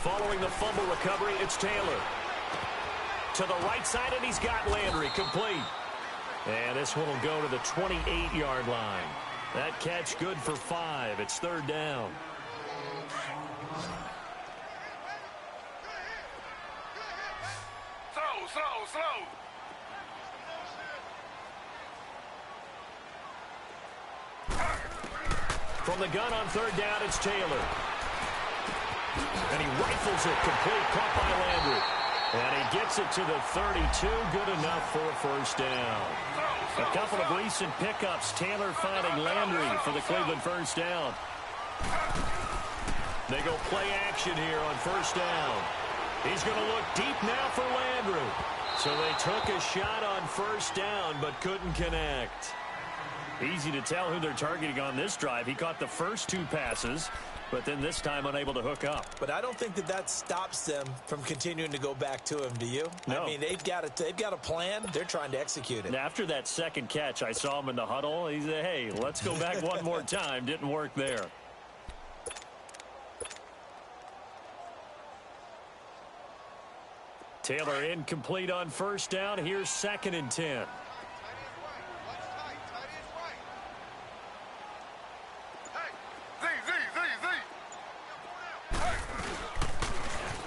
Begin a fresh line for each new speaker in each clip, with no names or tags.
Following the fumble recovery, it's Taylor. To the right side, and he's got Landry complete. And this one will go to the 28-yard line. That catch good for 5. It's third down.
Slow.
From the gun on third down, it's Taylor. And he rifles it complete, caught by Landry. And he gets it to the 32, good enough for a first down. A couple of recent pickups, Taylor finding Landry for the Cleveland first down. They go play action here on first down. He's going to look deep now for Landry. So they took a shot on first down, but couldn't connect. Easy to tell who they're targeting on this drive. He caught the first 2 passes, but then this time unable to hook up.
But I don't think that stops them from continuing to go back to him, do you?
No.
I mean, they've got a plan. They're trying to execute it.
And after that second catch, I saw him in the huddle. He said, hey, let's go back one more time. Didn't work there. Taylor incomplete on first down. Here's 2nd and 10.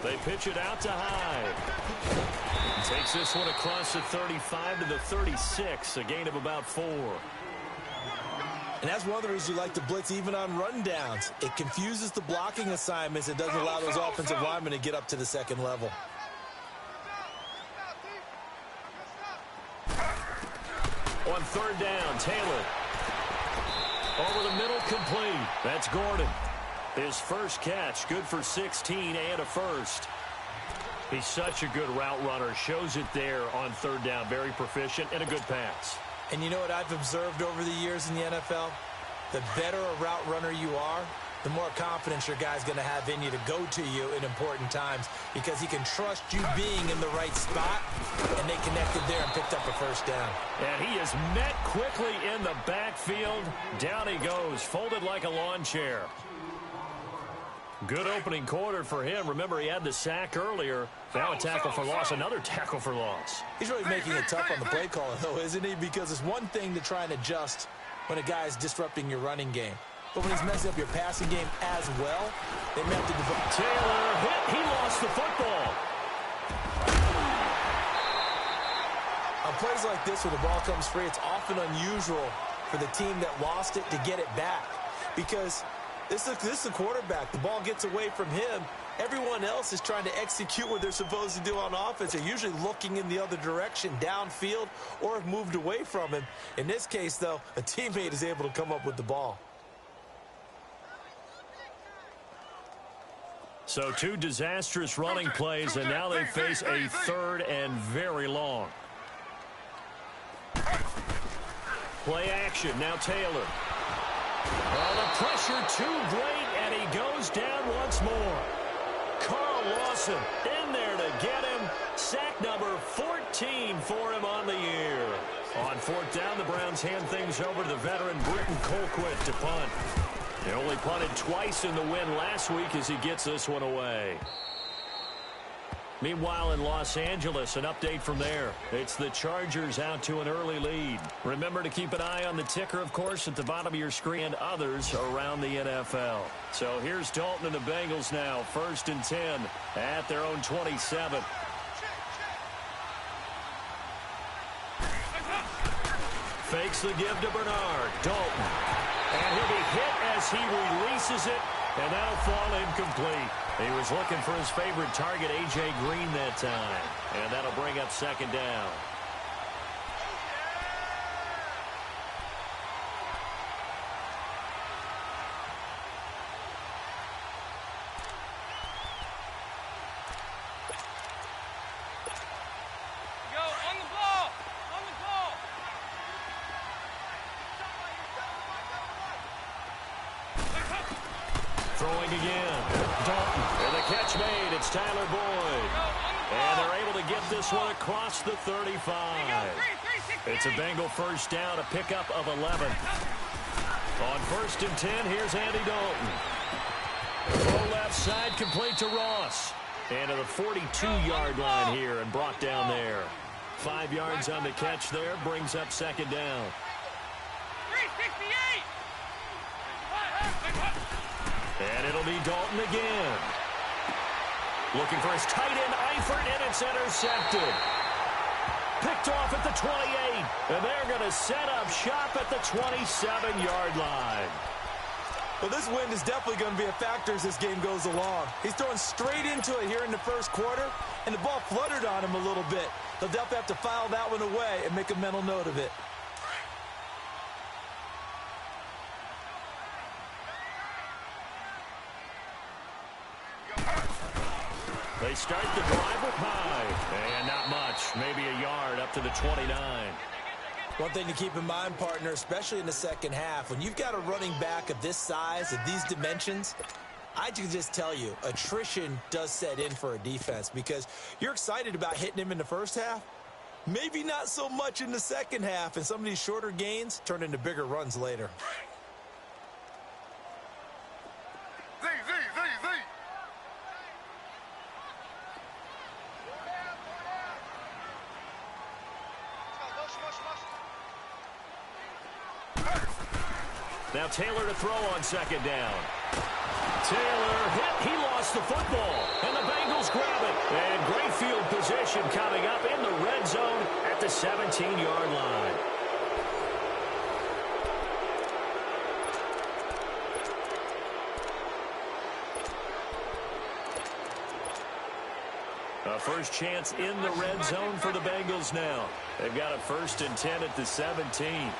They pitch it out to Hyde. Takes this one across the 35 to the 36, a gain of about 4.
And that's one of the reasons you like to blitz even on rundowns. It confuses the blocking assignments. It doesn't allow those offensive linemen to get up to the second level.
On third down, Taylor. Over the middle, complete. That's Gordon. His first catch, good for 16 and a first. He's such a good route runner. Shows it there on third down. Very proficient and a good pass.
And you know what I've observed over the years in the NFL? The better a route runner you are, the more confidence your guy's going to have in you to go to you in important times because he can trust you being in the right spot, and they connected there and picked up a first down.
And he is met quickly in the backfield. Down he goes, folded like a lawn chair. Good opening quarter for him. Remember, he had the sack earlier. Now a tackle for loss, another tackle for loss.
He's really making it tough on the play caller, though, isn't he? Because it's one thing to try and adjust when a guy is disrupting your running game. But when he's messing up your passing game as well, they may have to develop.
Taylor hit. He lost the football.
On plays like this where the ball comes free, it's often unusual for the team that lost it to get it back. Because this is the quarterback. The ball gets away from him. Everyone else is trying to execute what they're supposed to do on offense. They're usually looking in the other direction, downfield, or have moved away from him. In this case, though, a teammate is able to come up with the ball.
So 2 disastrous running plays, and now they face a third and very long. Play action. Now Taylor. Oh, the pressure too great, and he goes down once more. Carl Lawson in there to get him. Sack number 14 for him on the year. On fourth down, the Browns hand things over to the veteran Britton Colquitt to punt. He only punted twice in the win last week as he gets this one away. Meanwhile, in Los Angeles, an update from there. It's the Chargers out to an early lead. Remember to keep an eye on the ticker, of course, at the bottom of your screen and others around the NFL. So here's Dalton and the Bengals now. 1st and 10 at their own 27. Fakes the give to Bernard. Dalton. And he'll be hit as he releases it, and that'll fall incomplete. He was looking for his favorite target, A.J. Green, that time. And that'll bring up 2nd down. Throwing again. Dalton. And the catch made. It's Tyler Boyd. And they're able to get this one across the 35. It's a Bengal first down, a pickup of 11. On 1st and 10, here's Andy Dalton. Throw left. Left side complete to Ross. And to the 42-yard line here and brought down there. 5 yards on the catch there. Brings up second down.
368.
And it'll be Dalton again. Looking for his tight end, Eifert, and it's intercepted. Picked off at the 28. And they're going to set up shop at the 27-yard line.
Well, this wind is definitely going to be a factor as this game goes along. He's throwing straight into it here in the first quarter, and the ball fluttered on him a little bit. They'll definitely have to file that one away and make a mental note of it.
They start the drive with Hyde. And not much, maybe a yard up to the 29.
One thing to keep in mind, partner, especially in the second half, when you've got a running back of this size, of these dimensions, I can just tell you, attrition does set in for a defense because you're excited about hitting him in the first half. Maybe not so much in the second half, and some of these shorter gains turn into bigger runs later.
Now Taylor to throw on second down. Taylor hit. He lost the football. And the Bengals grab it. And great field position coming up in the red zone at the 17-yard line. A first chance in the red zone for the Bengals now. They've got a 1st and 10 at the 17.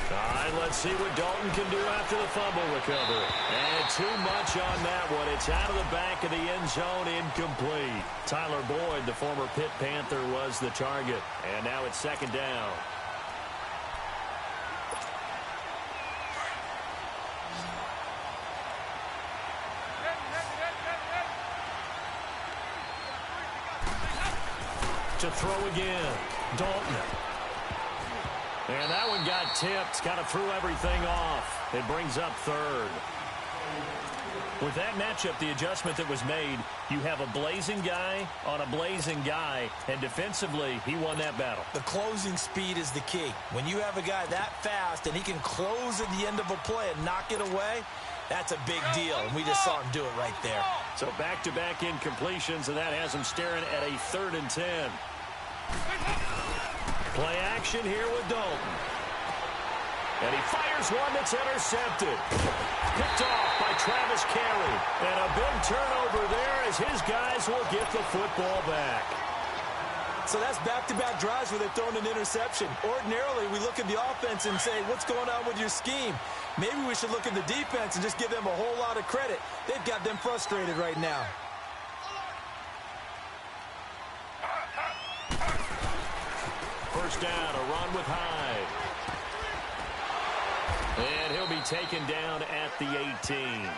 All right, let's see what Dalton can do after the fumble recovery. And too much on that one. It's out of the back of the end zone, incomplete. Tyler Boyd, the former Pitt Panther, was the target. And now it's second down. To throw again, Dalton. And that one got tipped, kind of threw everything off. It brings up third. With that matchup, the adjustment that was made, you have a blazing guy on a blazing guy, and defensively, he won that battle.
The closing speed is the key. When you have a guy that fast and he can close at the end of a play and knock it away, that's a big deal, and we just saw him do it right there.
So back-to-back incompletions, and that has him staring at a 3rd and 10. Play action here with Dalton. And he fires one that's intercepted. Picked off by Travis Carey. And a big turnover there as his guys will get the football back.
So that's back-to-back drives where they've thrown an interception. Ordinarily, we look at the offense and say, what's going on with your scheme? Maybe we should look at the defense and just give them a whole lot of credit. They've got them frustrated right now.
First down, a run with Hyde. And he'll be taken down at the 18.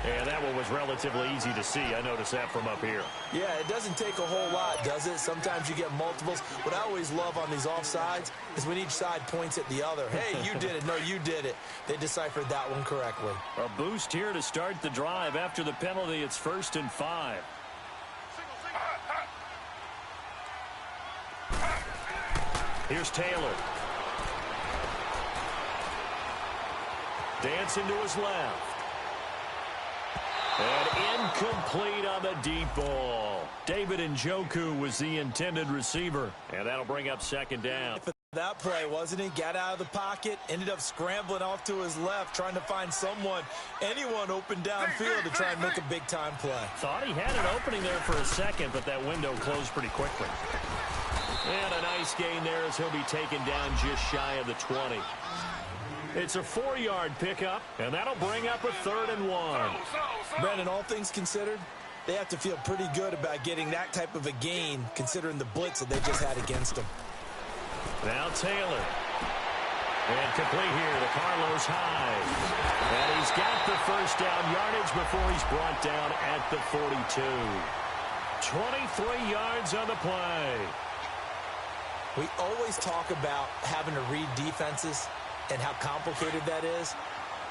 And that one was relatively easy to see. I noticed that from up here.
Yeah, it doesn't take a whole lot, does it? Sometimes you get multiples. What I always love on these offsides is when each side points at the other. Hey, you did it. No, you did it. They deciphered that one correctly.
A boost here to start the drive. After the penalty, it's 1st and 5. Here's Taylor. Dancing to his left. And incomplete on the deep ball. David Njoku was the intended receiver. And that'll bring up second down.
That play, wasn't he? Got out of the pocket, ended up scrambling off to his left, trying to find anyone open downfield to try and make a big-time play.
Thought he had an opening there for a second, but that window closed pretty quickly. And a nice gain there as he'll be taken down just shy of the 20. It's a 4-yard pickup, and that'll bring up a 3rd and 1.
Brandon, all things considered, they have to feel pretty good about getting that type of a gain, considering the blitz that they just had against them.
Now Taylor. And complete here to Carlos Hyde. And he's got the first down yardage before he's brought down at the 42. 23 yards on the play.
We always talk about having to read defenses and how complicated that is.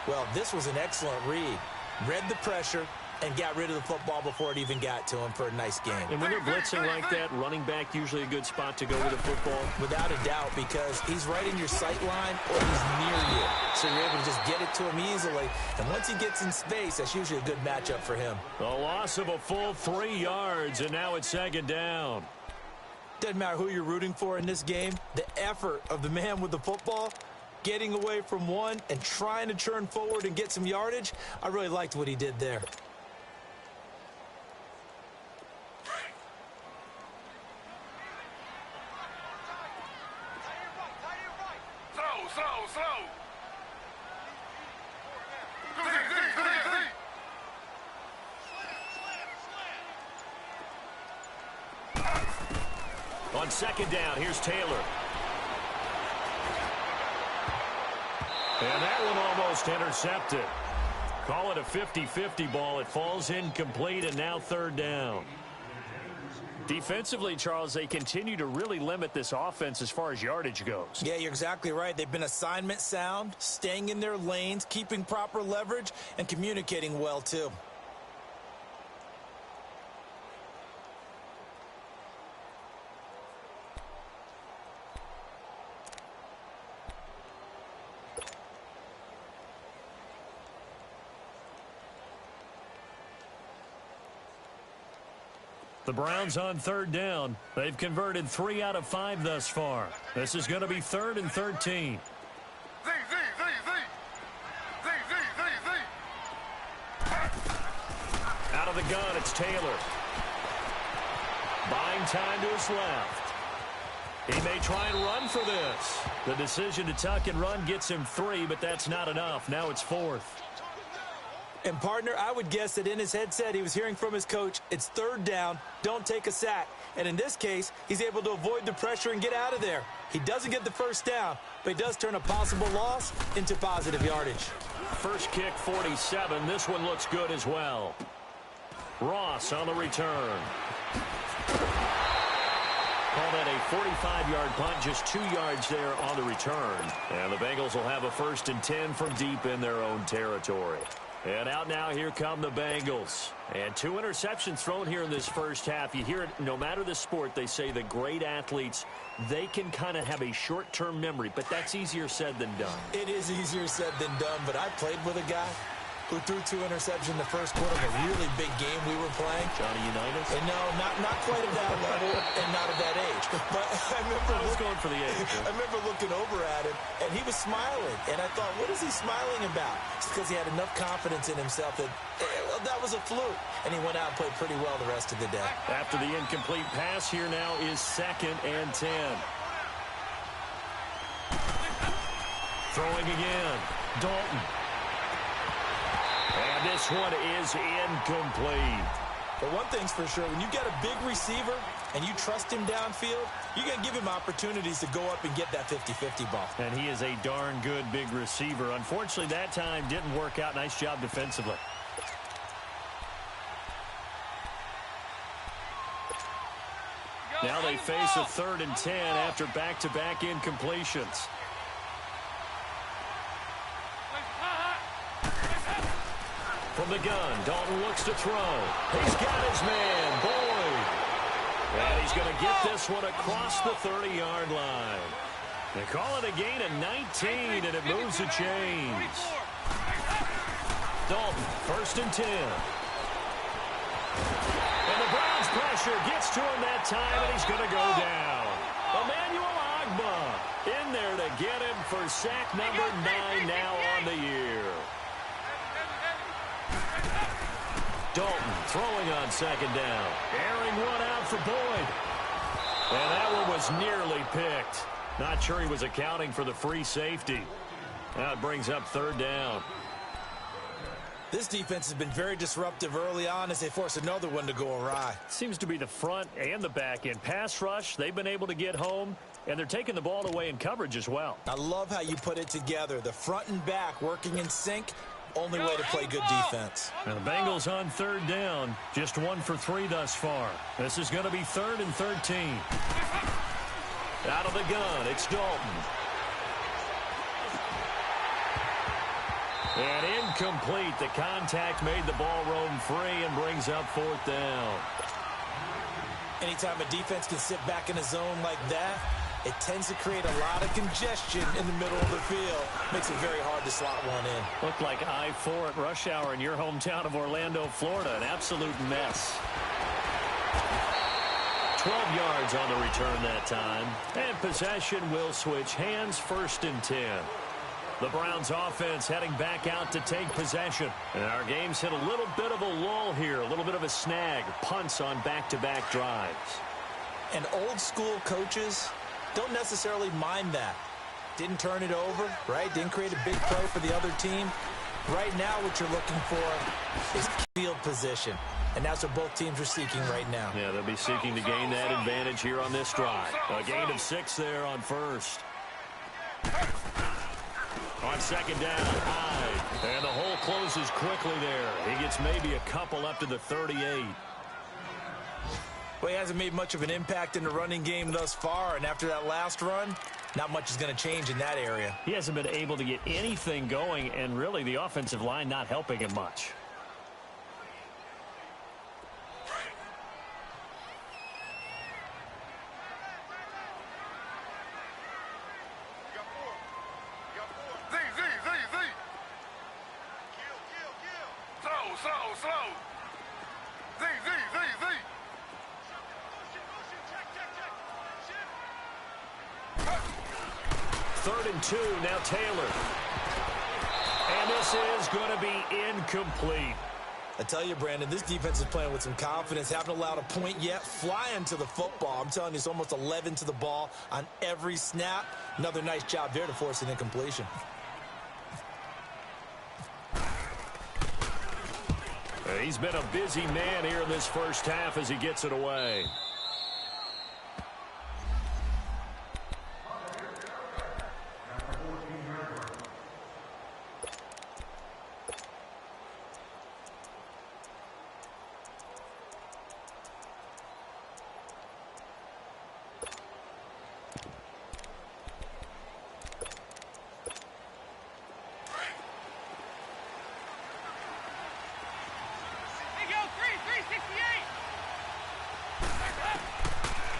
Well, this was an excellent read. Read the pressure and got rid of the football before it even got to him for a nice game.
And when they're blitzing like that, running back usually a good spot to go with the football?
Without a doubt, because he's right in your sight line or he's near you. So you're able to just get it to him easily. And once he gets in space, that's usually a good matchup for him.
A loss of a full 3 yards, and now it's second down.
Doesn't matter who you're rooting for in this game. The effort of the man with the football, getting away from one and trying to turn forward and get some yardage, I really liked what he did there.
On second down, here's Taylor. And that one almost intercepted. Call it a 50-50 ball. It falls incomplete, and now third down. Defensively, Charles, they continue to really limit this offense as far as yardage goes.
Yeah, you're exactly right. They've been assignment sound, staying in their lanes, keeping proper leverage, and communicating well, too.
The Browns on third down. They've converted 3 out of 5 thus far. This is going to be 3rd and 13. Out of the gun, it's Taylor. Buying time to his left. He may try and run for this. The decision to tuck and run gets him 3, but that's not enough. Now it's 4th.
And, partner, I would guess that in his headset he was hearing from his coach, it's third down, don't take a sack. And in this case, he's able to avoid the pressure and get out of there. He doesn't get the first down, but he does turn a possible loss into positive yardage.
First kick, 47. This one looks good as well. Ross on the return. Call that a 45-yard punt, just 2 yards there on the return. And the Bengals will have a 1st and 10 from deep in their own territory. And out now, here come the Bengals. And 2 interceptions thrown here in this first half. You hear it, no matter the sport, they say the great athletes, they can kind of have a short-term memory, but that's easier said than done.
It is easier said than done, but I played with a guy who threw 2 interceptions in the first quarter of a really big game we were playing.
Johnny Unitas?
And no, not quite at that level and not at that age. But I
was going for the age.
I remember looking over at him, and he was smiling. And I thought, what is he smiling about? It's because he had enough confidence in himself that that was a fluke. And he went out and played pretty well the rest of the day.
After the incomplete pass, here now is 2nd and 10. Throwing again. Dalton. And this one is incomplete.
But one thing's for sure, when you get a big receiver and you trust him downfield, you're going to give him opportunities to go up and get that 50-50 ball.
And he is a darn good big receiver. Unfortunately, that time didn't work out. Nice job defensively. Now they face a 3rd and 10 after back-to-back incompletions. From the gun, Dalton looks to throw. He's got his man, Boyd. And he's going to get this one across the 30-yard line. They call it a gain of 19, and it moves the chains. Dalton, 1st and 10. And the Browns pressure gets to him that time, and he's going to go down. Emmanuel Agba in there to get him for sack number 9 now on the year. Dalton throwing on 2nd down. Airing one out for Boyd. And that one was nearly picked. Not sure he was accounting for the free safety. Now it brings up 3rd down.
This defense has been very disruptive early on as they force another one to go awry.
Seems to be the front and the back end. Pass rush, they've been able to get home, and they're taking the ball away in coverage as well.
I love how you put it together. The front and back working in sync. Only way to play good defense.
And the Bengals on 3rd down. Just 1 for 3 thus far. This is going to be 3rd and 13. Out of the gun, it's Dalton. And incomplete. The contact made the ball roam free and brings up fourth down.
Anytime a defense can sit back in a zone like that, it tends to create a lot of congestion in the middle of the field. Makes it very hard to slot one in.
Looked like I-4 at rush hour in your hometown of Orlando, Florida. An absolute mess. 12 yards on the return that time. And possession will switch hands, 1st and 10. The Browns offense heading back out to take possession. And our game's hit a little bit of a lull here, a little bit of a snag. Punts on back-to-back drives.
And old school coaches don't necessarily mind that. Didn't turn it over, right? Didn't create a big play for the other team. Right now what you're looking for is field position. And that's what both teams are seeking right now.
Yeah, they'll be seeking to gain that advantage here on this drive. A gain of 6 there on first. On 2nd down, Hyde. And the hole closes quickly there. He gets maybe a couple up to the 38.
Well, he hasn't made much of an impact in the running game thus far, and after that last run, not much is going to change in that area.
He hasn't been able to get anything going, and really the offensive line not helping him much. Third and 2, now Taylor. And this is going to be incomplete.
I tell you, Brandon, this defense is playing with some confidence. Haven't allowed a point yet. Flying to the football. I'm telling you, it's almost 11 to the ball on every snap. Another nice job there to force an incompletion.
He's been a busy man here in this first half as he gets it away.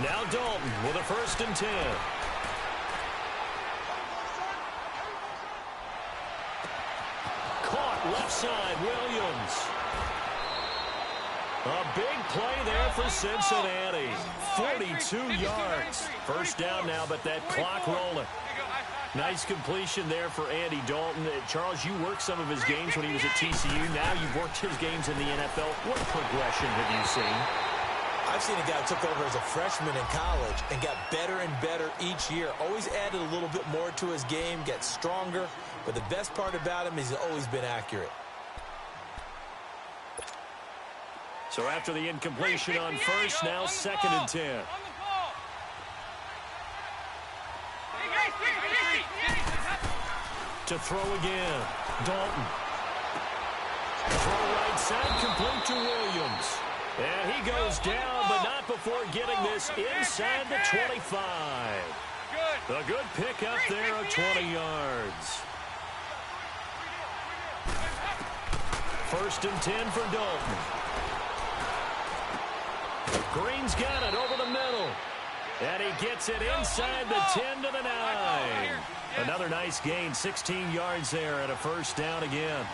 Now Dalton with a 1st and 10. Caught left side, Williams. A big play there for Cincinnati. 42 yards. First down now, but that clock rolling. Nice completion there for Andy Dalton. Charles, you worked some of his games when he was at TCU. Now you've worked his games in the NFL. What progression have you seen?
I've seen a guy who took over as a freshman in college and got better and better each year. Always added a little bit more to his game, gets stronger. But the best part about him is he's always been accurate.
So after the incompletion on first, now 2nd and 10. To throw again. Dalton. Throw right side, complete to Williams. And he goes down, but not before getting this inside the 25. A good pickup there of 20 yards. 1st and 10 for Dalton. Green's got it over the middle. And he gets it inside the 10 to the 9. Another nice gain, 16 yards there and a 1st down again.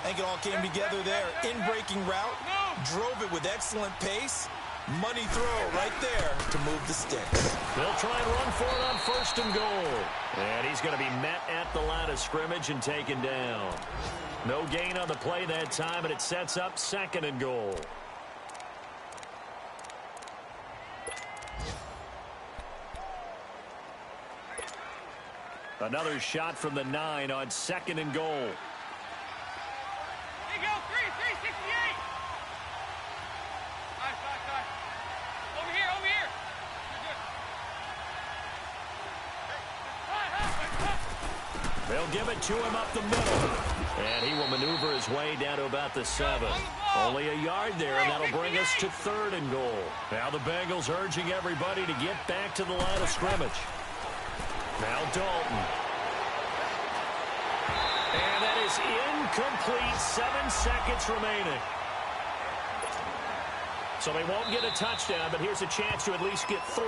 I think it all came together there. In-breaking route, drove it with excellent pace. Money throw right there to move the sticks.
They'll try and run for it on 1st and goal. And he's going to be met at the line of scrimmage and taken down. No gain on the play that time, and it sets up 2nd and goal. Another shot from the 9 on 2nd and goal. They'll give it to him up the middle. And he will maneuver his way down to about the 7. Only a yard there, and that'll bring us to 3rd and goal. Now the Bengals urging everybody to get back to the line of scrimmage. Now Dalton. And that is incomplete. 7 seconds remaining. So they won't get a touchdown, but here's a chance to at least get 3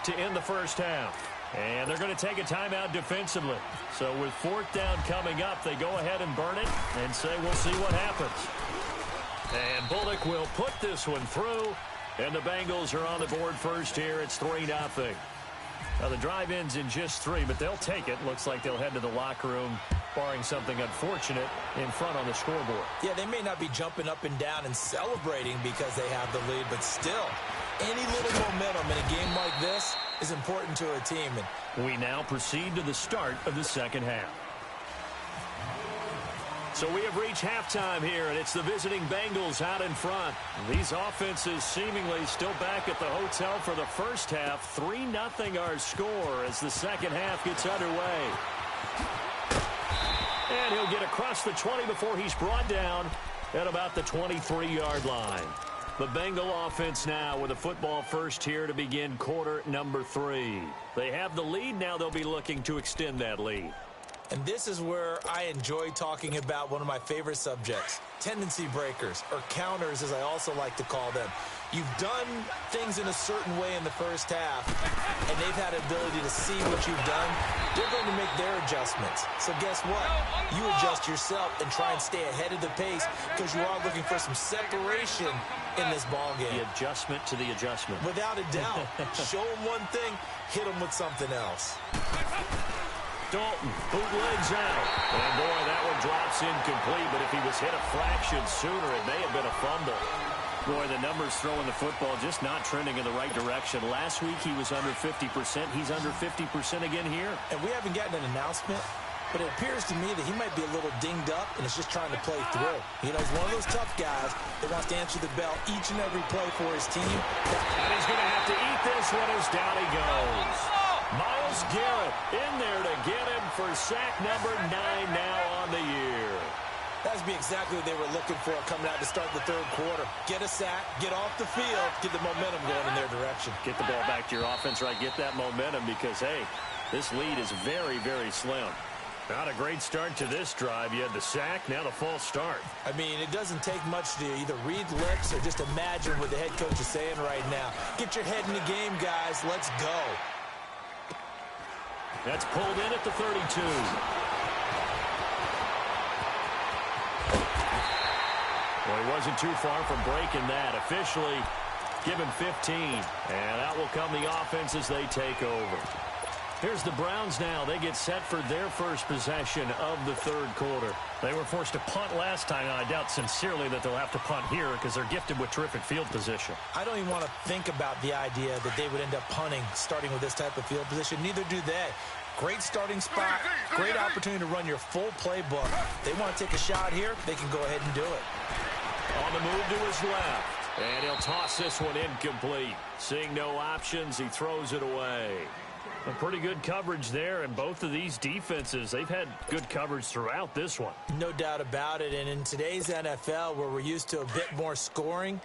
to end the first half. And they're going to take a timeout defensively. So with 4th down coming up, they go ahead and burn it and say we'll see what happens. And Bullock will put this one through. And the Bengals are on the board first here. It's 3-0. Now the drive ends in just 3, but they'll take it. Looks like they'll head to the locker room, barring something unfortunate, in front on the scoreboard. Yeah, they may not be jumping up and down and celebrating because they have the lead, but still, any little momentum in a game like this is important to a team. And we now proceed to the start of the second half. So we have reached halftime here, and it's the visiting Bengals out in front. These offenses seemingly still back at the hotel for the first half. 3-0 our score as the second half gets underway. And he'll get across the 20 before he's brought down at about the 23-yard line. The Bengal offense now with a football first here to begin quarter number 3. They have the lead. Now they'll be looking to extend that lead. And this is where I enjoy talking about one of my favorite subjects, tendency breakers, or counters as I also like to call them. You've done things in a certain way in the first half, and they've had ability to see what you've done. They're going to make their adjustments. So guess what? You adjust yourself and try and stay ahead of the pace because you are looking for some separation in this ball game. The adjustment to the adjustment. Without a doubt. Show them one thing, hit them with something else. Dalton, bootlegs out. And boy, that one drops incomplete, but if he was hit a fraction sooner, it may have been a fumble. Boy, the numbers throwing the football just not trending in the right direction. Last week he was under 50%. He's under 50% again here. And we haven't gotten an announcement, but it appears to me that he might be a little dinged up and is just trying to play through. You know, he's one of those tough guys that wants to answer the bell each and every play for his team. And he's going to have to eat this one as down he goes. Myles Garrett in there to get him for sack number 9 now on the year. That would be exactly what they were looking for coming out to start the third quarter. Get a sack, get off the field, get the momentum going in their direction. Get the ball back to your offense, right? Get that momentum because, hey, this lead is very, very slim. Not a great start to this drive. You had the sack, now the false start. I mean, it doesn't take much to either read lips or just imagine what the head coach is saying right now. Get your head in the game, guys. Let's go. That's pulled in at the 32. Well, he wasn't too far from breaking that. Officially, give him 15. And out will come the offense as they take over. Here's the Browns now. They get set for their first possession of the third quarter. They were forced to punt last time, and I doubt sincerely that they'll have to punt here because they're gifted with terrific field position. I don't even want to think about the idea that they would end up punting starting with this type of field position. Neither do they. Great starting spot, great opportunity to run your full playbook. They want to take a shot here, they can go ahead and do it. On the move to his left, and he'll toss this one incomplete. Seeing no options, he throws it away. A pretty good coverage there, and both of these defenses, they've had good coverage throughout this one. No doubt about it, and in today's NFL, where we're used to a bit more scoring,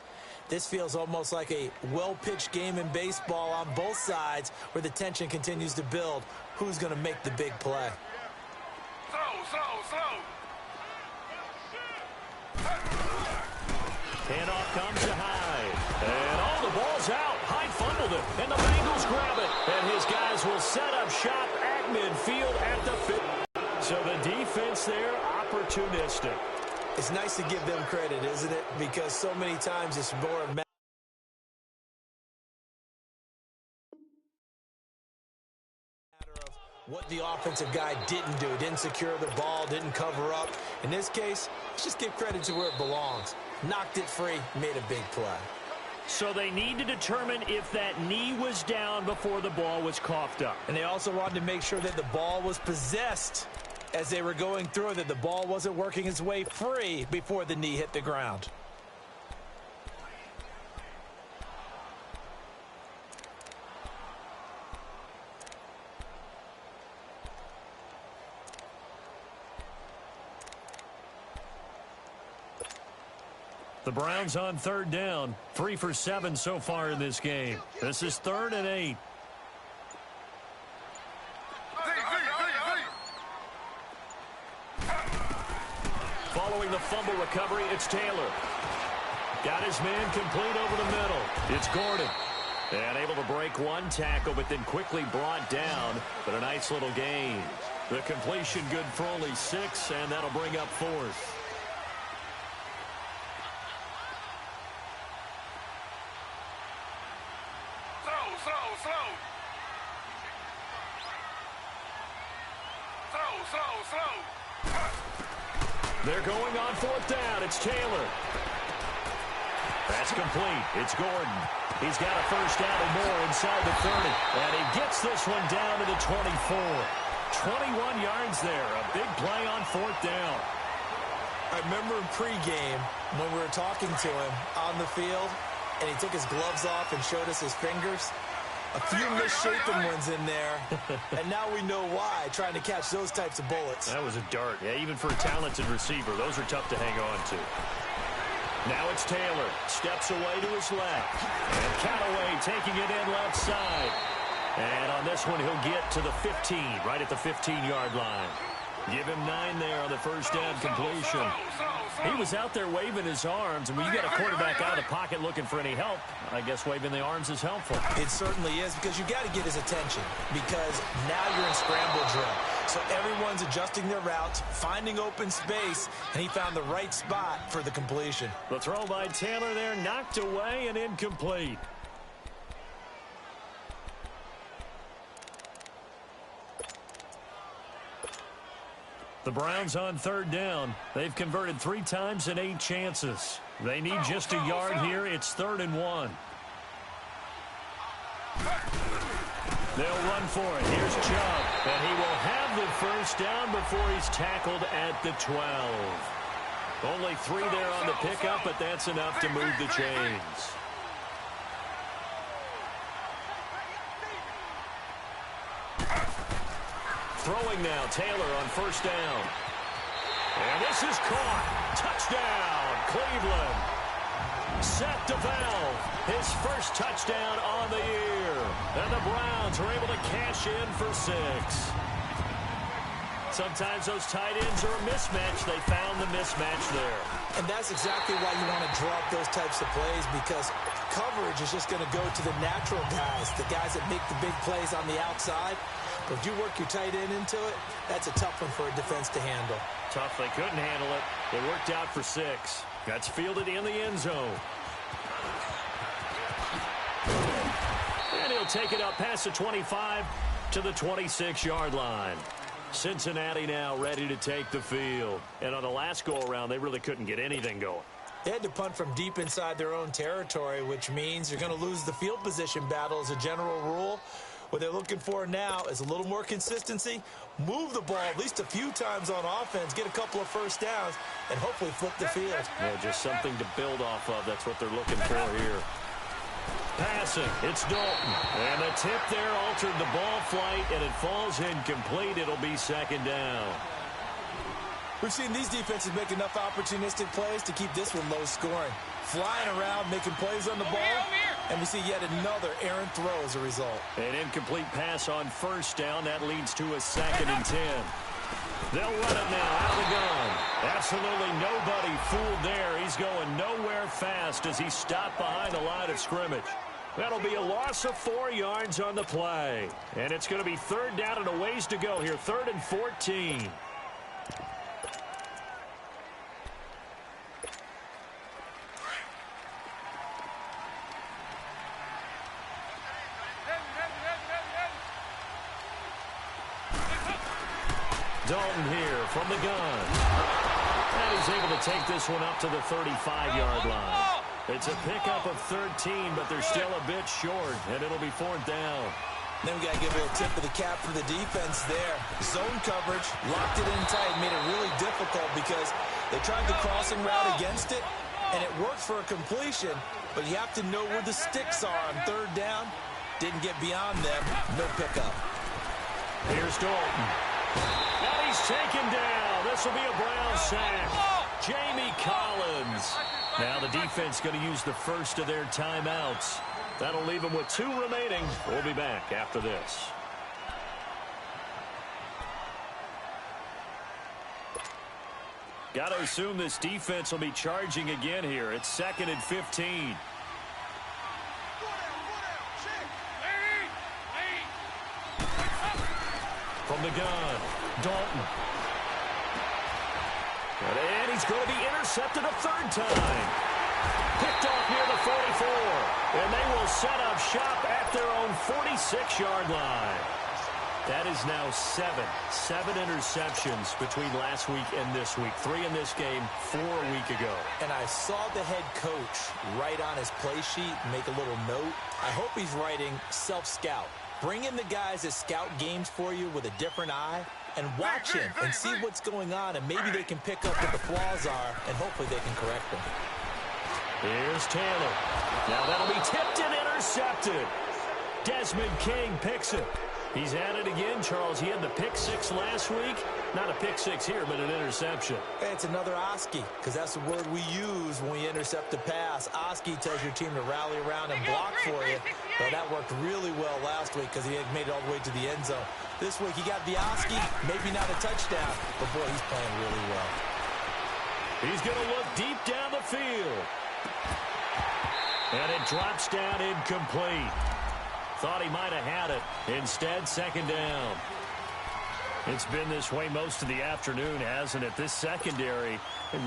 this feels almost like a well-pitched game in baseball on both sides where the tension continues to build. Who's going to make the big play? Handoff comes to Hyde. And the ball's out. Hyde fumbled it, and the Bengals grab it. And his guys will set up shop at midfield at the 50. So the defense there, opportunistic. It's nice to give them credit, isn't it? Because so many times it's more a matter of what the offensive guy didn't do. Didn't secure the ball, didn't cover up. In this case, let's just give credit to where it belongs. Knocked it free, made a big play. So they need to determine if that knee was down before the ball was coughed up. And they also wanted to make sure that the ball was possessed as they were going through, that the ball wasn't working its way free before the knee hit the ground. The Browns on third down, 3 for 7 so far in this game. This is 3rd and 8. the fumble recovery. It's Taylor. Got his man complete over the middle. It's Gordon. And able to break one tackle, but then quickly brought down. But a nice little gain. The completion good for only 6, and that'll bring up 4th. They're going on 4th down. It's Taylor. That's complete. It's Gordon. He's got a first down and more inside the 30. And he gets this one down to the 24. 21 yards there. A big play on 4th down.
I remember in pregame when we were talking to him on the field, and he took his gloves off and showed us his fingers. A few misshapen ones in there, and now we know why, trying to catch those types of bullets.
That was a dart. Yeah, even for a talented receiver, those are tough to hang on to. Now it's Taylor. Steps away to his left. And Callaway taking it in left side. And on this one, he'll get to the 15, right at the 15-yard line. Give him 9 there on the first down completion. He was out there waving his arms, and when you got a quarterback out of the pocket looking for any help, I guess waving the arms is helpful.
It certainly is, because you got to get his attention, because now you're in scramble drill. So everyone's adjusting their routes, finding open space, and he found the right spot for the completion.
The throw by Taylor there, knocked away and incomplete. The Browns on 3rd down. They've converted 3 times in 8 chances. They need just a yard here. It's 3rd and 1. They'll run for it. Here's Chubb. And he will have the first down before he's tackled at the 12. Only 3 there on the pickup, but that's enough to move the chains. Throwing now, Taylor on first down. And this is caught. Touchdown, Cleveland. Seth DeValve, his first touchdown on the year. And the Browns are able to cash in for 6. Sometimes those tight ends are a mismatch. They found the mismatch there.
And that's exactly why you want to draw up those types of plays, because coverage is just going to go to the natural guys, the guys that make the big plays on the outside. But if you work your tight end into it, that's a tough one for a defense to handle.
Tough. They couldn't handle it. It worked out for 6. That's fielded in the end zone. And he'll take it up past the 25 to the 26-yard line. Cincinnati now ready to take the field. And on the last go-around, they really couldn't get anything going.
They had to punt from deep inside their own territory, which means you're going to lose the field position battle as a general rule. What they're looking for now is a little more consistency, move the ball at least a few times on offense, get a couple of first downs, and hopefully flip the field.
Yeah, just something to build off of. That's what they're looking for here. Passing, it's Dalton. And the tip there altered the ball flight, and it falls incomplete. It'll be 2nd down.
We've seen these defenses make enough opportunistic plays to keep this one low scoring. Flying around, making plays on the ball, and we see yet another errant throw as a result.
An incomplete pass on first down. That leads to a 2nd and 10. They'll run it now out of the gun. Absolutely nobody fooled there. He's going nowhere fast as he stopped behind the line of scrimmage. That'll be a loss of 4 yards on the play. And it's going to be 3rd down and a ways to go here. 3rd and 14. Dalton here from the gun. And he's able to take this one up to the 35-yard line. It's a pickup of 13, but they're still a bit short, and it'll be 4th down.
Then we got to give a little tip of the cap for the defense there. Zone coverage, locked it in tight, made it really difficult because they tried the crossing route against it, and it worked for a completion, but you have to know where the sticks are on 3rd down. Didn't get beyond them, no pickup.
Here's Dalton. And he's taken down. This will be a Brown sack. Jamie Collins. Now the defense going to use the first of their timeouts. That'll leave them with 2 remaining. We'll be back after this. Got to assume this defense will be charging again here. It's 2nd and 15. From the gun, Dalton. And he's going to be intercepted a 3rd time. Picked off near the 44. And they will set up shop at their own 46-yard line. That is now 7 interceptions between last week and this week. 3 in this game, 4 a week ago.
And I saw the head coach write on his play sheet, make a little note. I hope he's writing self-scout. Bring in the guys that scout games for you with a different eye and watch him and see what's going on, and maybe they can pick up what the flaws are, and hopefully they can correct them.
Here's Taylor. Now that'll be tipped and intercepted. Desmond King picks it. He's at it again, Charles. He had the pick 6 last week. Not a pick 6 here, but an interception.
Hey, it's another Oski, because that's the word we use when we intercept the pass. Oski tells your team to rally around and block for you. Well, that worked really well last week because he had made it all the way to the end zone. This week he got the Oski, maybe not a touchdown, but boy, he's playing really well.
He's going to look deep down the field. And it drops down incomplete. Thought he might have had it. Instead, 2nd down. It's been this way most of the afternoon, hasn't it? This secondary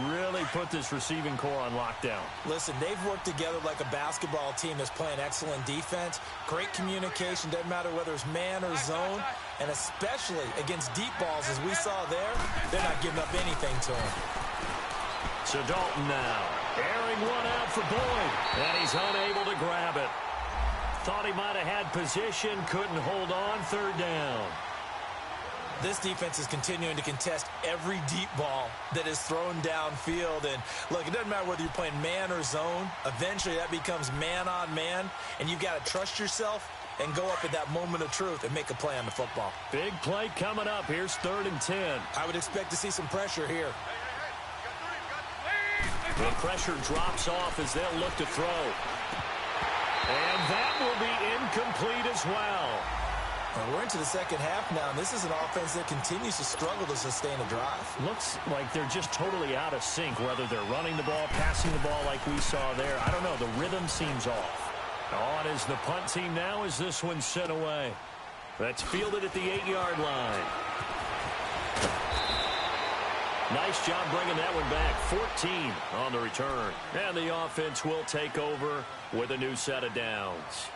really put this receiving core on lockdown.
Listen, they've worked together like a basketball team that's playing excellent defense. Great communication, doesn't matter whether it's man or zone. And especially against deep balls, as we saw there, they're not giving up anything to him.
So Dalton now, airing one out for Boyd. And he's unable to grab it. Thought he might have had position, couldn't hold on, 3rd down.
This defense is continuing to contest every deep ball that is thrown downfield. And look, it doesn't matter whether you're playing man or zone. Eventually that becomes man on man, and you've got to trust yourself and go up at that moment of truth and make a play on the football.
Big play coming up. Here's 3rd and 10.
I would expect to see some pressure here.
The pressure drops off as they'll look to throw. And that will be incomplete as well.
Well, we're into the 2nd half now, and this is an offense that continues to struggle to sustain a drive.
Looks like they're just totally out of sync, whether they're running the ball, passing the ball like we saw there. I don't know. The rhythm seems off. On is the punt team now as this one's sent away. That's fielded at the 8-yard line. Nice job bringing that one back. 14 on the return. And the offense will take over with a new set of downs.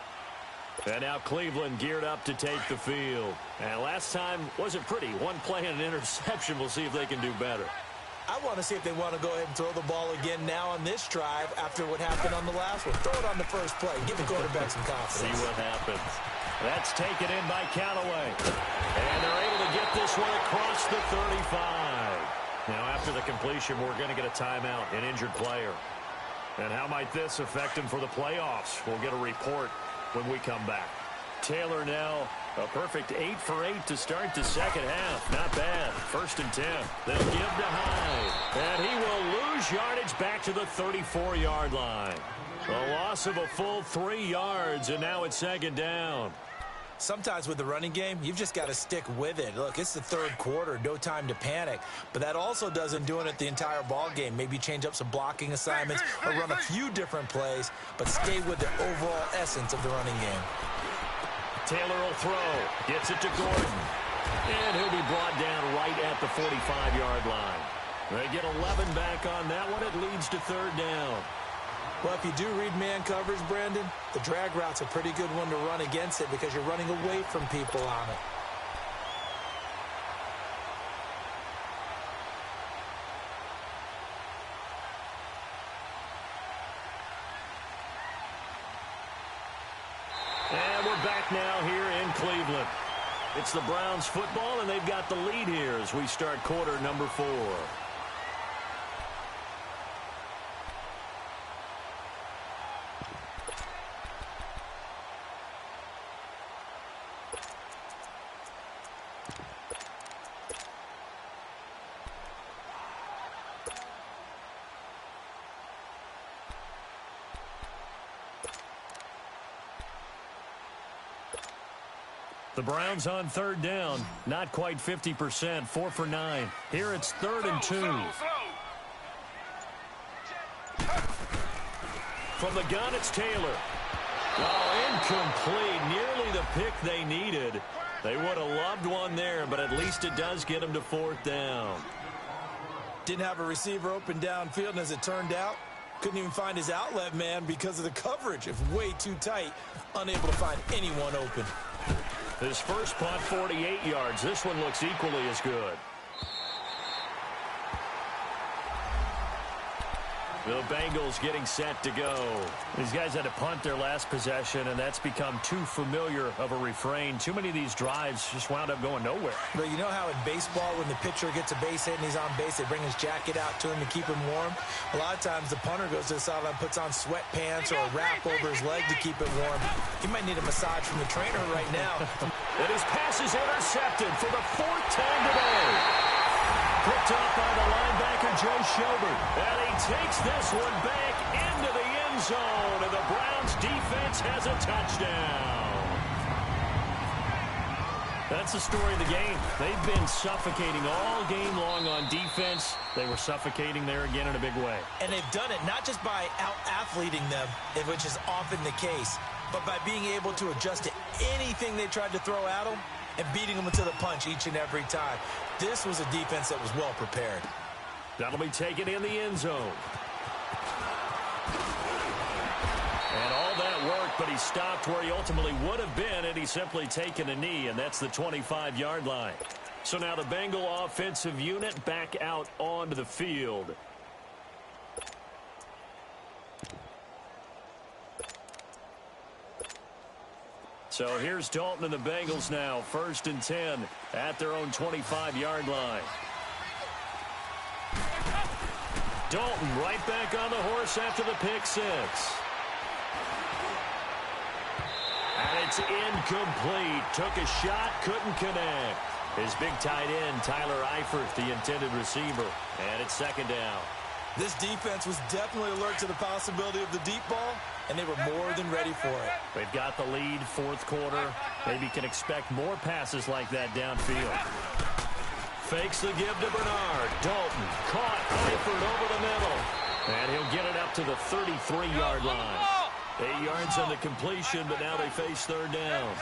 And now Cleveland geared up to take the field. And last time wasn't pretty. One play and an interception. We'll see if they can do better.
I want to see if they want to go ahead and throw the ball again now on this drive after what happened on the last one. Throw it on the first play. Give the quarterback some confidence.
See what happens. That's taken in by Callaway. And they're able to get this one across the 35. Now, after the completion, we're going to get a timeout, an injured player. And how might this affect him for the playoffs? We'll get a report when we come back. Taylor now a perfect 8 for 8 to start the 2nd half. Not bad. 1st and 10. They'll give to Hyde. And he will lose yardage back to the 34-yard line. A loss of a full 3 yards, and now it's 2nd down.
Sometimes with the running game, you've just got to stick with it. Look, it's the 3rd quarter, no time to panic. But that also doesn't do it the entire ball game. Maybe change up some blocking assignments or run a few different plays, but stay with the overall essence of the running game.
Taylor will throw. Gets it to Gordon. And he'll be brought down right at the 45-yard line. They get 11 back on that one. It leads to 3rd down.
Well, if you do read man coverage, Brandon, the drag route's a pretty good one to run against it because you're running away from people on it.
And we're back now here in Cleveland. It's the Browns football, and they've got the lead here as we start quarter number 4. The Browns on 3rd down, not quite 50%, 4 for 9. Here it's 3rd and 2. From the gun, it's Taylor. Oh, incomplete. Nearly the pick they needed. They would have loved one there, but at least it does get them to 4th down.
Didn't have a receiver open downfield, and as it turned out, couldn't even find his outlet man because of the coverage. It's way too tight, unable to find anyone open.
His first punt, 48 yards. This one looks equally as good. The Bengals getting set to go. These guys had to punt their last possession, and that's become too familiar of a refrain. Too many of these drives just wound up going nowhere.
But you know how in baseball, when the pitcher gets a base hit and he's on base, they bring his jacket out to him to keep him warm? A lot of times the punter goes to the sideline, puts on sweatpants or a wrap over his leg to keep it warm. He might need a massage from the trainer right now.
And his pass is intercepted for the 4th time today. Picked up by the linebacker, Joe Schobert. And he takes this one back into the end zone. And the Browns defense has a touchdown. That's the story of the game. They've been suffocating all game long on defense. They were suffocating there again in a big way.
And they've done it not just by out-athleting them, which is often the case, but by being able to adjust to anything they tried to throw at them and beating them to the punch each and every time. This was a defense that was well prepared.
That'll be taken in the end zone. And all that worked, but he stopped where he ultimately would have been, and he's simply taken a knee, and that's the 25-yard line. So now the Bengal offensive unit back out onto the field. So here's Dalton and the Bengals now, 1st and 10 at their own 25-yard line. Dalton right back on the horse after the pick 6. And it's incomplete. Took a shot, couldn't connect. His big tight end, Tyler Eifert, the intended receiver. And it's 2nd down.
This defense was definitely alert to the possibility of the deep ball, and they were more than ready for it.
They've got the lead, 4th quarter. Maybe can expect more passes like that downfield. Fakes the give to Bernard. Dalton caught Eifert over the middle. And he'll get it up to the 33-yard line. 8 yards on the completion, but now they face 3rd down.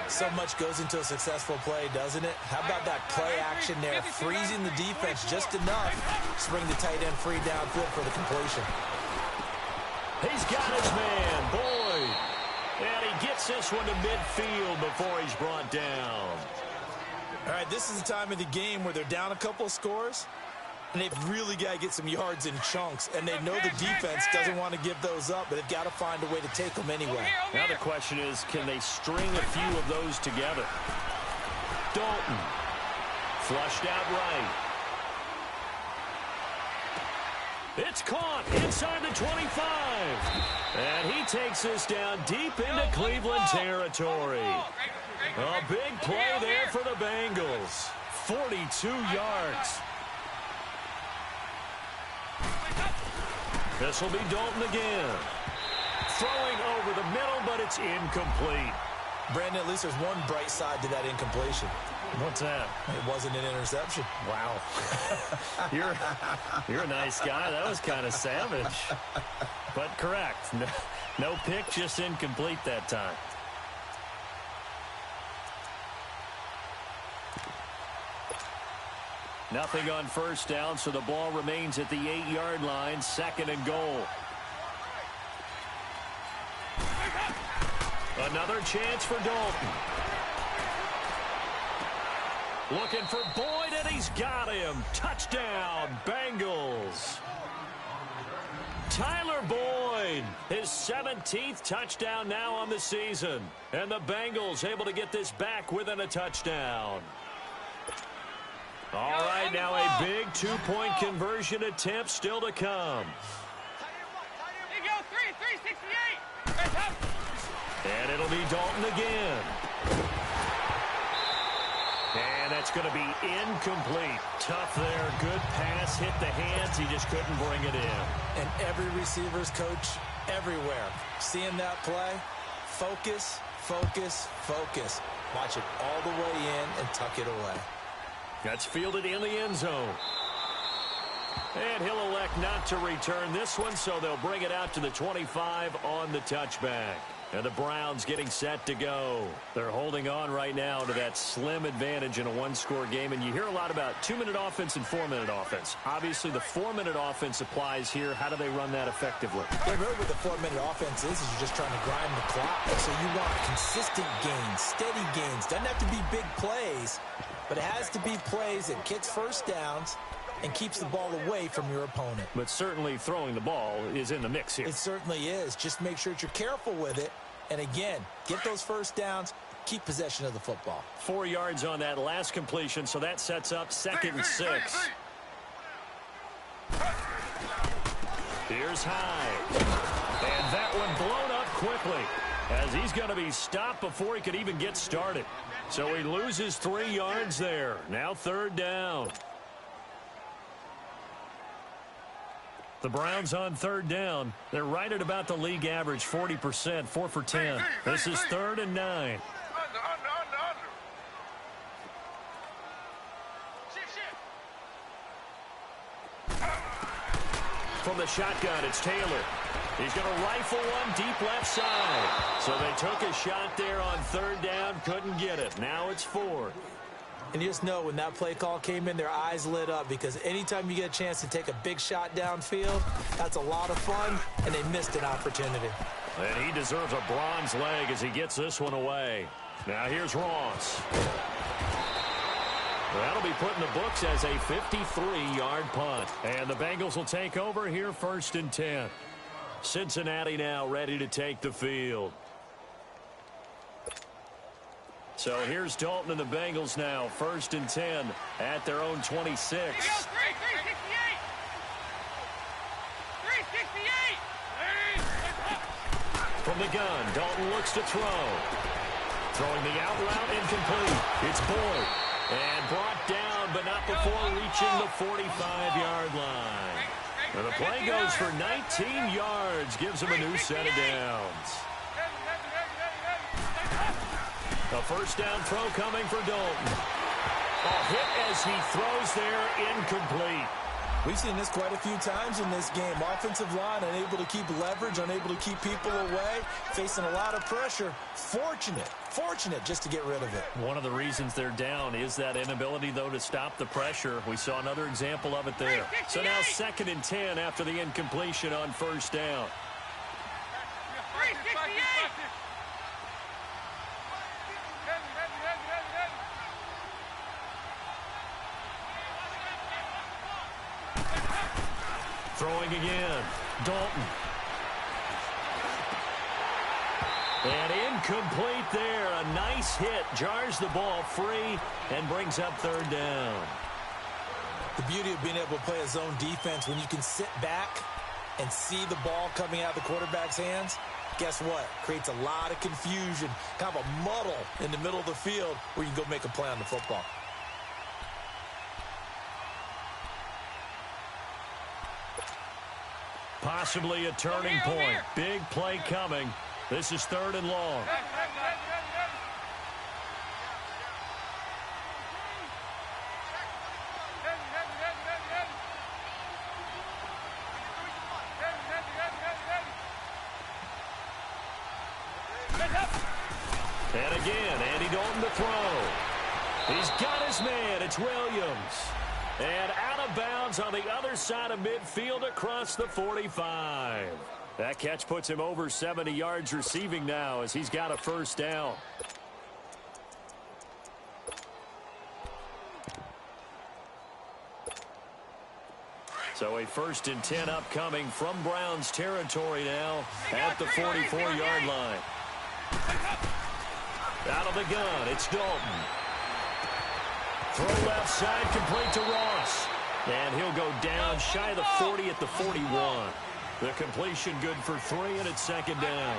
So much goes into a successful play, doesn't it? How about that play action there, freezing the defense just enough to bring the tight end free downfield for the completion.
He's got his man, Boyd. And he gets this one to midfield before he's brought down.
All right, this is the time of the game where they're down a couple of scores, and they've really got to get some yards in chunks, and they know the defense doesn't want to give those up, but they've got to find a way to take them anyway.
Now the question is, can they string a few of those together? Dalton, flushed out right. It's caught inside the 25. And he takes this down deep into Cleveland territory. A big play there for the Bengals. 42 yards. This will be Dalton again. Throwing over the middle, but it's incomplete.
Brandon, at least there's one bright side to that incompletion.
What's that?
It wasn't an interception.
Wow. You're a nice guy. That was kind of savage. But correct. No pick, just incomplete that time. Nothing on 1st down, so the ball remains at the 8-yard line, 2nd and goal. Another chance for Dalton. Looking for Boyd, and he's got him. Touchdown, Bengals. Tyler Boyd, his 17th touchdown now on the season. And the Bengals able to get this back within a touchdown. All right, now a big 2-point conversion attempt still to come. And it'll be Dalton again. And that's going to be incomplete. Tough there. Good pass. Hit the hands. He just couldn't bring it in.
And every receiver's coach everywhere, seeing that play, focus, focus, focus. Watch it all the way in and tuck it away.
That's fielded in the end zone. And he'll elect not to return this one, so they'll bring it out to the 25 on the touchback. And the Browns getting set to go. They're holding on right now to that slim advantage in a one-score game. And you hear a lot about 2-minute offense and 4-minute offense. Obviously, the 4-minute offense applies here. How do they run that effectively?
Yeah, really what the 4-minute offense is you're just trying to grind the clock. So you want consistent gains, steady gains. Doesn't have to be big plays, but it has to be plays that gets first downs and keeps the ball away from your opponent.
But certainly throwing the ball is in the mix here.
It certainly is. Just make sure that you're careful with it. And again, get those first downs, keep possession of the football.
4 yards on that last completion, so that sets up 2nd and 6. Here's Hyde. And that one blown up quickly as he's going to be stopped before he could even get started. So he loses 3 yards there. Now 3rd down. The Browns on 3rd down. They're right at about the league average, 40%, 4 for 10. This is 3rd and 9. From the shotgun, it's Taylor. He's going to rifle one deep left side. So they took a shot there on 3rd down, couldn't get it. Now it's 4th.
And you just know when that play call came in, their eyes lit up because anytime you get a chance to take a big shot downfield, that's a lot of fun, and they missed an opportunity.
And he deserves a bronze leg as he gets this one away. Now here's Ross. That'll be put in the books as a 53-yard punt. And the Bengals will take over here 1st and 10. Cincinnati now ready to take the field. So here's Dalton and the Bengals now, 1st and 10 at their own 26.
368!
From the gun, Dalton looks to throw. Throwing the out route, incomplete. It's Boyd. And brought down, but not before reaching the 45-yard line. And the play goes for 19 yards, gives him a new set of downs. A 1st down throw coming for Dalton. A hit as he throws there, incomplete.
We've seen this quite a few times in this game. Offensive line unable to keep leverage, unable to keep people away, facing a lot of pressure. Fortunate just to get rid of it.
One of the reasons they're down is that inability, though, to stop the pressure. We saw another example of it there. So now 2nd and 10 after the incompletion on 1st down.
368!
Throwing again. Dalton. And incomplete there. A nice hit. Jars the ball free and brings up 3rd down.
The beauty of being able to play a zone defense when you can sit back and see the ball coming out of the quarterback's hands, guess what? Creates a lot of confusion, kind of a muddle in the middle of the field where you can go make a play on the football.
Possibly a turning point. Big play coming. This is 3rd and long. And again, Andy Dalton to throw. He's got his man. It's Williams. And out of bounds on the other side of midfield across the 45. That catch puts him over 70 yards receiving now as he's got a 1st down. So a 1st and 10 upcoming from Browns territory now at the 44-yard line. Out of the gun, it's Dalton. Throw left side, complete to Ross. And he'll go down shy of the 40 at the 41. The completion good for 3, and it's 2nd down.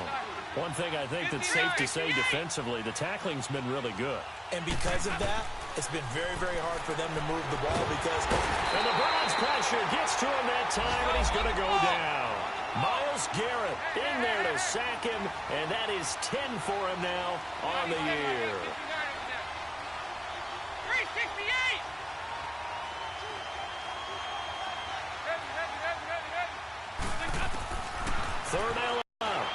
One thing I think that's safe to say defensively, the tackling's been really good.
And because of that, it's been very, very hard for them to move the ball because...
And the Browns pressure gets to him that time, and he's going to go down. Myles Garrett in there to sack him, and that is 10 for him now on the year.
368!
Third down out.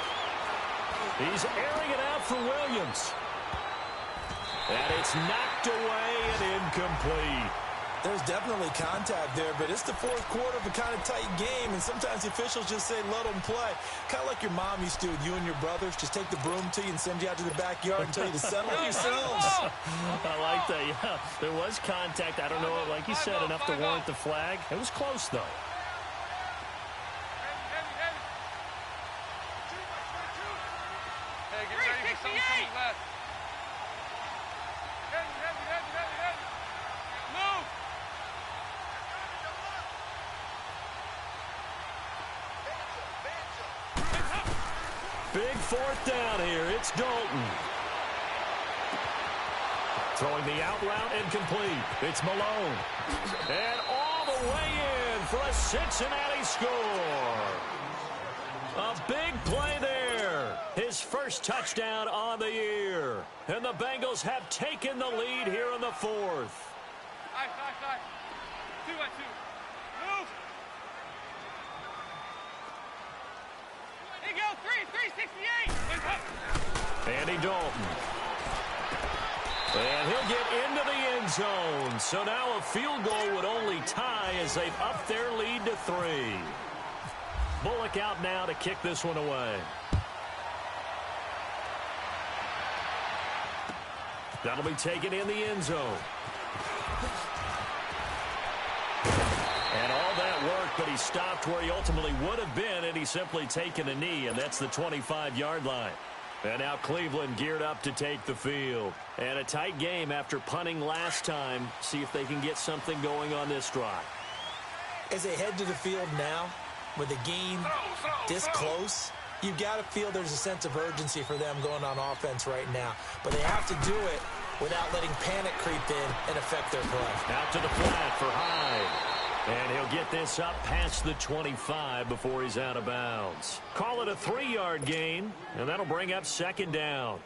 He's airing it out for Williams. And it's knocked away and incomplete.
There's definitely contact there, but it's the fourth quarter of a kind of tight game, and sometimes the officials just say, let them play. Kind of like your mom used to with you and your brothers. Just take the broom to you and send you out to the backyard and tell you to settle yourselves.
I like that, yeah. There was contact. I don't know, like you said, enough to warrant the flag. It was close, though.
Hey, get ready for something left. Move!
Big fourth down here. It's Dalton. Throwing the out route incomplete. It's Malone. And all the way in for a Cincinnati score. A big play there. His first touchdown on the year. And the Bengals have taken the lead here in the fourth.
Side. 2-1-2. Move! There you go. 368.
Andy Dalton. And he'll get into the end zone. So now a field goal would only tie as they've upped their lead to 3. Bullock out now to kick this one away. That'll be taken in the end zone. And all that work, but he stopped where he ultimately would have been, and he's simply taken a knee, and that's the 25-yard line. And now Cleveland geared up to take the field. And a tight game after punting last time. See if they can get something going on this drive.
As they head to the field now, with the game this close, you've got to feel there's a sense of urgency for them going on offense right now. But they have to do it without letting panic creep in and affect their play.
Out to the flat for Hyde. And he'll get this up past the 25 before he's out of bounds. Call it a 3-yard gain, and that'll bring up second down.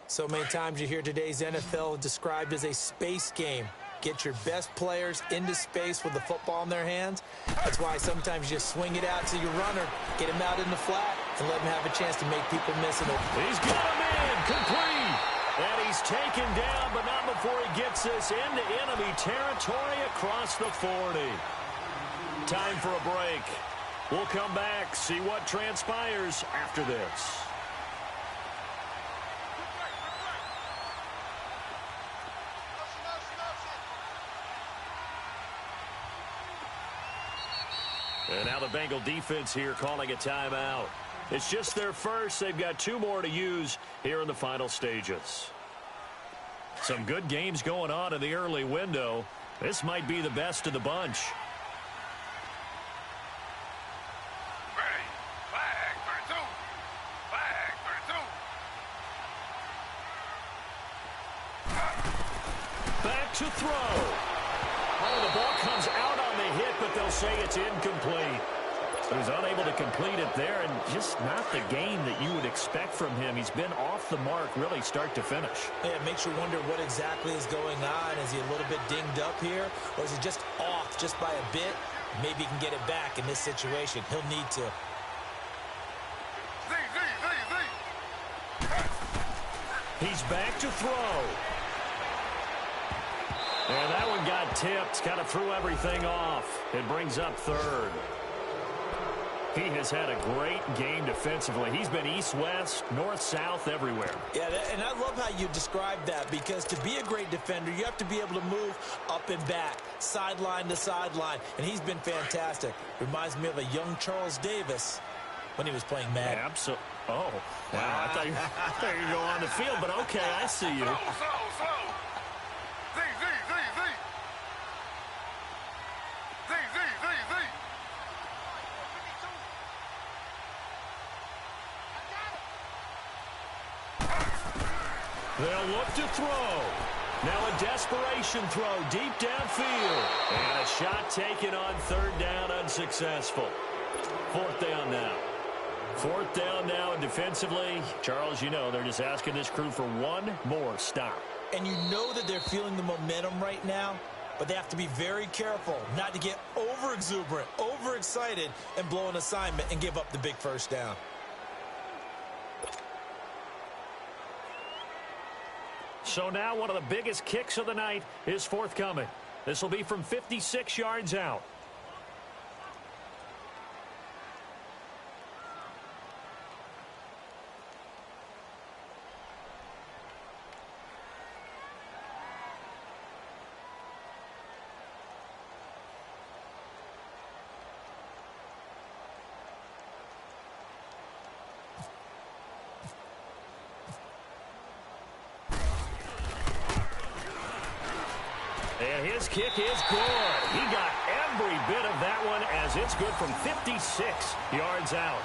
So many times you hear today's NFL described as a space game. Get your best players into space with the football in their hands. That's why sometimes you just swing it out to your runner, get him out in the flat, and let him have a chance to make people miss it.
He's got him in, complete. And he's taken down, but not before he gets this into enemy territory across the 40. Time for a break. We'll come back, see what transpires after this. And now the Bengal defense here calling a timeout. It's just their first. They've got 2 more to use here in the final stages. Some good games going on in the early window. This might be the best of the bunch.
Ready. Flag 32. Flag 32.
Back to throw. Oh, the ball comes out on the hit, but they'll say it's incomplete. He was unable to complete it there, and just not the game that you would expect from him. He's been off the mark really start to finish.
Yeah, it makes you wonder what exactly is going on. Is he a little bit dinged up here, or is he just off just by a bit? Maybe he can get it back in this situation. He'll need to.
He's back to throw. And that one got tipped, kind of threw everything off. It brings up third. He has had a great game defensively. He's been east-west, north-south, everywhere.
Yeah, and I love how you describe that, because to be a great defender, you have to be able to move up and back, sideline to sideline, and he's been fantastic. Reminds me of a young Charles Davis when he was playing Madden.
Absolutely. Oh, wow. I thought you were going to go on the field, but okay, I see you.
Slow.
They'll look to throw. Now a desperation throw deep downfield. And a shot taken on third down, unsuccessful. Fourth down now. Fourth down now, and defensively, Charles, you know, they're just asking this crew for one more stop.
And you know that they're feeling the momentum right now. But they have to be very careful not to get over-exuberant, overexcited, and blow an assignment and give up the big first down.
So now one of the biggest kicks of the night is forthcoming. This will be from 56 yards out. And his kick is good. He got every bit of that one as it's good from 56 yards out.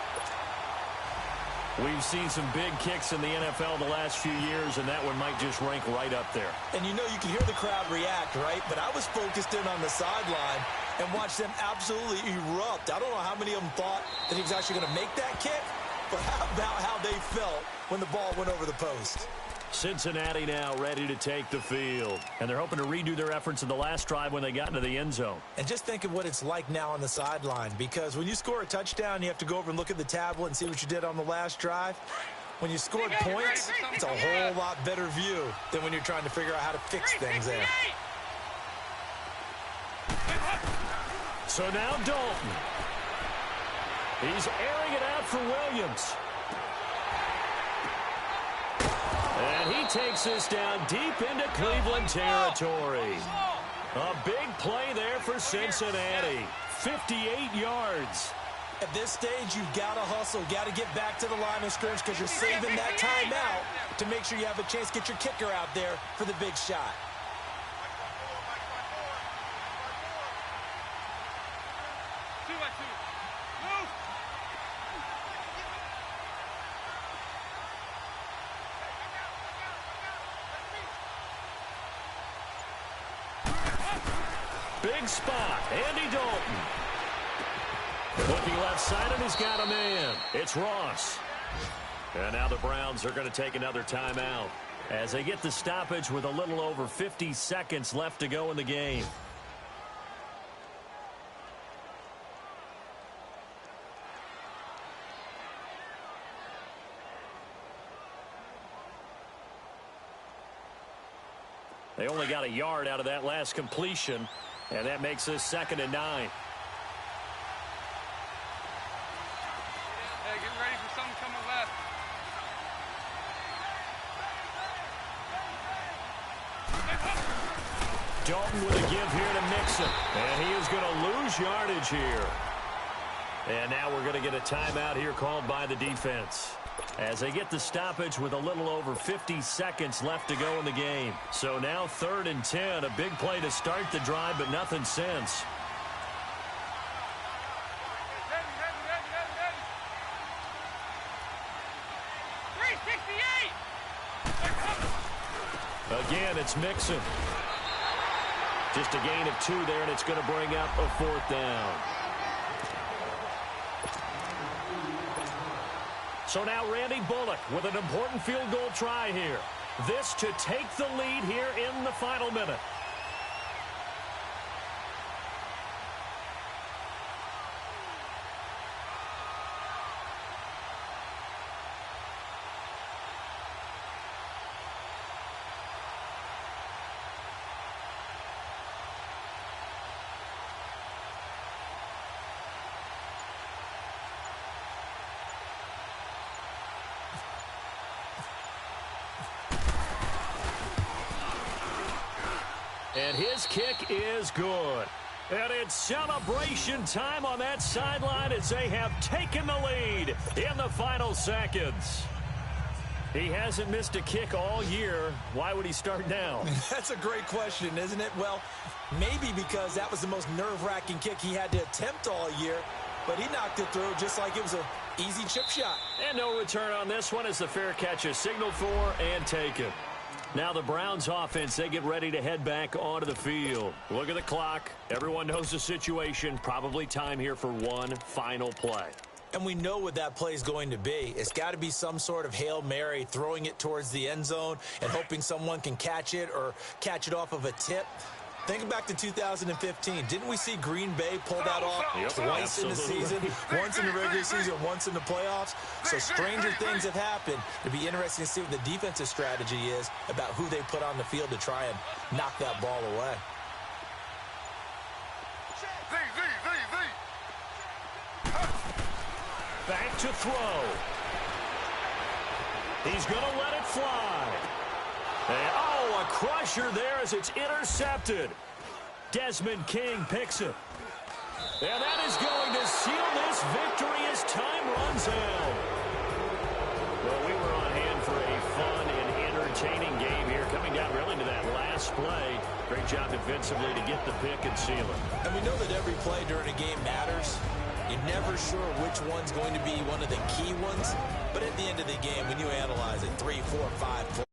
We've seen some big kicks in the NFL the last few years, and that one might just rank right up there.
And you know, you can hear the crowd react, right? But I was focused in on the sideline and watched them absolutely erupt. I don't know how many of them thought that he was actually going to make that kick, but how about how they felt when the ball went over the post?
Cincinnati now ready to take the field. And they're hoping to redo their efforts in the last drive when they got into the end zone.
And just think of what it's like now on the sideline, because when you score a touchdown, you have to go over and look at the tablet and see what you did on the last drive. When you scored points, it's a whole lot better view than when you're trying to figure out how to fix things there.
So now Dalton. He's airing it out for Williams. And he takes this down deep into Cleveland territory. A big play there for Cincinnati. 58 yards.
At this stage, you've got to hustle, got to get back to the line of scrimmage because you're saving that timeout to make sure you have a chance to get your kicker out there for the big shot.
Big spot, Andy Dalton. Looking left side, and he's got a man. It's Ross. And now the Browns are going to take another timeout as they get the stoppage with a little over 50 seconds left to go in the game. They only got a yard out of that last completion, and that makes this 2nd and 9.
Hey, get ready for something coming left.
Dalton with a give here to Mixon, and he is going to lose yardage here. And now we're going to get a timeout here called by the defense as they get the stoppage with a little over 50 seconds left to go in the game. So now 3rd and 10, a big play to start the drive, but nothing since.
Ready. 368.
Again, it's Mixon. Just a gain of 2 there, and it's going to bring up a 4th down. So now Randy Bullock with an important field goal try here. This to take the lead here in the final minute. And his kick is good. And it's celebration time on that sideline as they have taken the lead in the final seconds. He hasn't missed a kick all year. Why would he start now?
That's a great question, isn't it? Well, maybe because that was the most nerve-wracking kick he had to attempt all year, but he knocked it through just like it was an easy chip shot.
And no return on this one as the fair catch is signaled for and taken. Now the Browns offense, they get ready to head back onto the field. Look at the clock. Everyone knows the situation. Probably time here for one final play.
And we know what that play is going to be. It's got to be some sort of Hail Mary, throwing it towards the end zone and hoping someone can catch it or catch it off of a tip. Think back to 2015. Didn't we see Green Bay pull that off twice in the season? Once in the regular season, once in the playoffs. So stranger things have happened. It'll be interesting to see what the defensive strategy is about who they put on the field to try and knock that ball away.
Back to throw. He's going to let it fly. And, oh, a crusher there as it's intercepted. Desmond King picks it. And that is going to seal this victory as time runs out. Well, we were on hand for a fun and entertaining game here, coming down really to that last play. Great job defensively to get the pick and seal it.
And we know that every play during a game matters. You're never sure which one's going to be one of the key ones. But at the end of the game, when you analyze it, 3, 4, 5 plays,